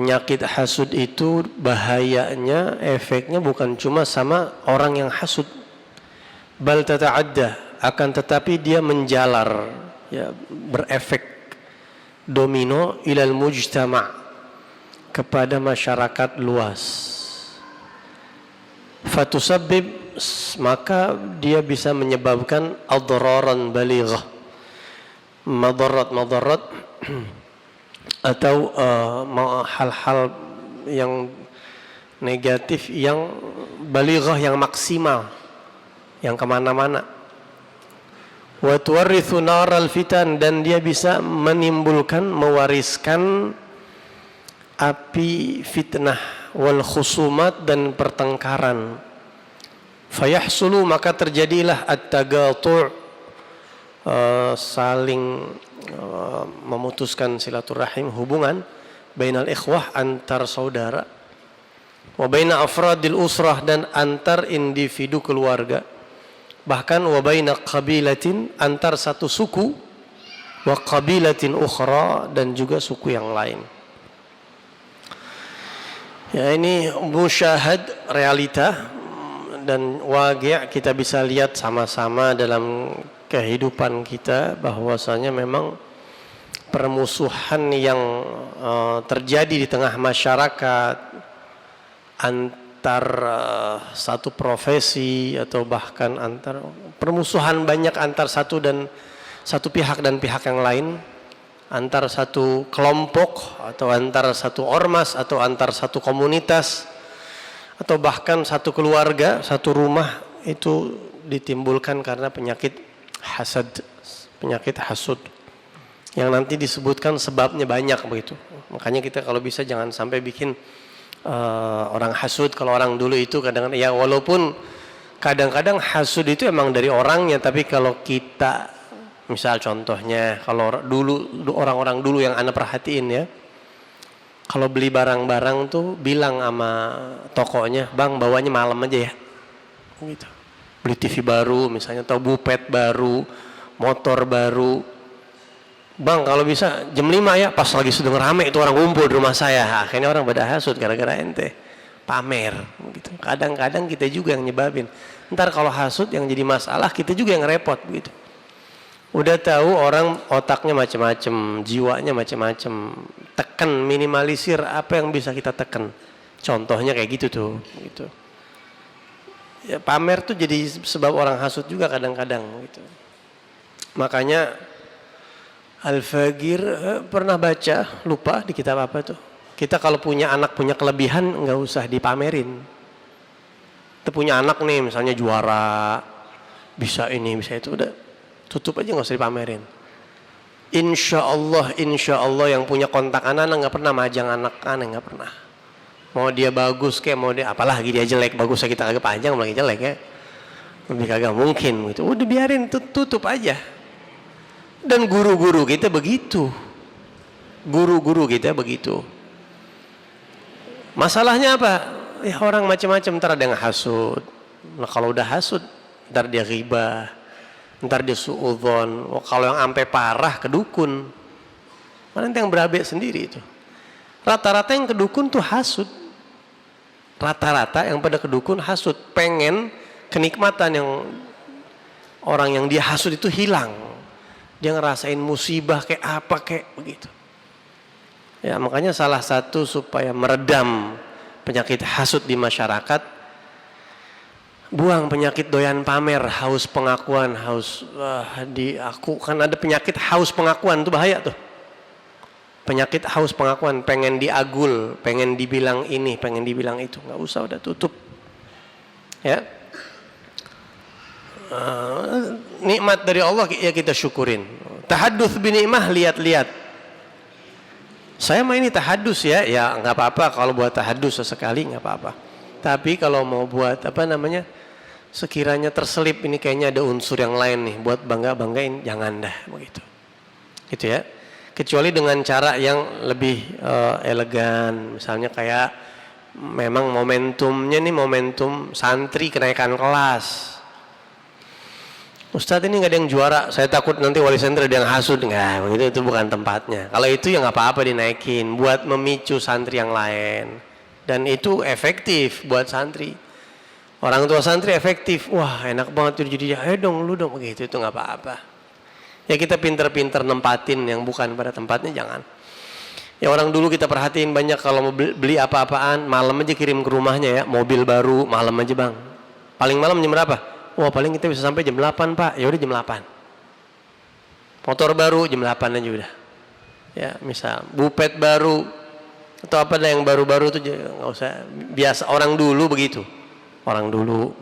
penyakit hasud itu bahayanya, efeknya bukan cuma sama orang yang hasud, bal tata'adda, akan tetapi dia menjalar, ya, berefek domino ilal mujtama', kepada masyarakat luas. Fatusabbib, maka dia bisa menyebabkan adraran balighah, madarat atau hal-hal yang negatif yang balighah, yang maksimal, yang kemana-mana. Wa tuwarithu naral fitan, dan dia bisa menimbulkan, mewariskan api fitnah, wal khusumat, dan pertengkaran. Fayahsulu, maka terjadilah at-tagatu', saling memutuskan silaturahim, hubungan bainal ikhwah, antar saudara, wa baina afradil usrah, dan antar individu keluarga, bahkan wa baina qabilatin, antar satu suku, wa qabilatin ukhra, dan juga suku yang lain. Ya, ini musyahad, realita dan waqi', kita bisa lihat sama-sama dalam kehidupan kita bahwasanya memang permusuhan yang terjadi di tengah masyarakat antar satu profesi, atau bahkan antar permusuhan banyak antar satu pihak dan pihak yang lain, antar satu kelompok, atau antar satu ormas, atau antar satu komunitas, atau bahkan satu keluarga, satu rumah, itu ditimbulkan karena penyakit hasad, penyakit hasud, yang nanti disebutkan sebabnya banyak begitu. Makanya kita kalau bisa jangan sampai bikin orang hasud. Kalau orang dulu itu kadang-kadang, ya walaupun kadang-kadang hasud itu emang dari orangnya, tapi kalau kita, misal contohnya, kalau dulu orang-orang dulu yang ana perhatiin ya, kalau beli barang-barang tuh bilang sama tokonya, bang bawanya malam aja ya, gitu. Beli TV baru misalnya, atau bupet baru, motor baru, bang kalau bisa jam 5 ya, pas lagi sedang rame itu orang ngumpul di rumah saya. Akhirnya orang pada hasud gara-gara ente pamer gitu. Kadang-kadang kita juga yang nyebabin. Ntar kalau hasud yang jadi masalah, kita juga yang repot begitu. Udah tahu orang otaknya macam-macam, jiwanya macam-macam, tekan, minimalisir apa yang bisa kita tekan. Contohnya kayak gitu tuh, gitu. Ya, pamer tuh jadi sebab orang hasud juga kadang-kadang gitu. Makanya Al-Fagir pernah baca, lupa di kitab apa tuh. Kita kalau punya anak punya kelebihan nggak usah dipamerin. Kita punya anak nih misalnya juara, bisa ini, bisa itu, udah tutup aja, nggak usah dipamerin. Insya Allah yang punya kontak anak nggak pernah majang anak nggak pernah. Mau dia bagus kayak, mau dia apalagi dia jelek, bagusnya kita kagak panjang, lagi jelek ya, lebih kagak mungkin gitu. Udah biarin, tutup aja. Dan guru-guru kita begitu, masalahnya apa ya, orang macam-macam, ntar ada yang hasud. Nah kalau udah hasud ntar dia ghibah, ntar dia suudzon. Kalau yang ampe parah ke dukun, mana yang berabe sendiri itu. Rata-rata yang ke dukun tuh hasud. Rata-rata yang pada kedukun hasud, pengen kenikmatan yang orang yang dia hasud itu hilang. Dia ngerasain musibah kayak apa kayak begitu. Ya makanya salah satu supaya meredam penyakit hasud di masyarakat, buang penyakit doyan pamer, haus pengakuan, haus diaku. Kan ada penyakit haus pengakuan, itu bahaya tuh. Penyakit haus pengakuan, pengen diagul, pengen dibilang ini, pengen dibilang itu. Nggak usah, udah tutup. Ya, nikmat dari Allah ya kita syukurin. Tahadduts binikmah, lihat-lihat. Saya mah ini tahadus ya nggak apa-apa kalau buat tahadus sesekali nggak apa-apa. Tapi kalau mau buat sekiranya terselip ini kayaknya ada unsur yang lain nih, buat banggain, jangan dah begitu. Gitu ya. Kecuali dengan cara yang lebih elegan, misalnya kayak memang momentumnya nih momentum santri kenaikan kelas, Ustadz ini nggak ada yang juara, saya takut nanti wali santri ada yang hasut. Nggak, begitu, itu bukan tempatnya. Kalau itu ya nggak apa-apa dinaikin, buat memicu santri yang lain. Dan itu efektif buat santri. Orang tua santri efektif, wah enak banget jadi ayo dong lu dong, begitu itu nggak apa-apa. Ya kita pinter-pinter nempatin yang bukan pada tempatnya, jangan. Ya orang dulu kita perhatiin banyak kalau mau beli apa-apaan, malam aja kirim ke rumahnya ya, mobil baru malam aja bang. Paling malam jam berapa? Wah paling kita bisa sampai jam 8 pak, ya udah jam 8. Motor baru jam 8 aja udah. Ya misal bupet baru atau apa yang baru-baru tuh nggak usah. Biasa orang dulu begitu. Orang dulu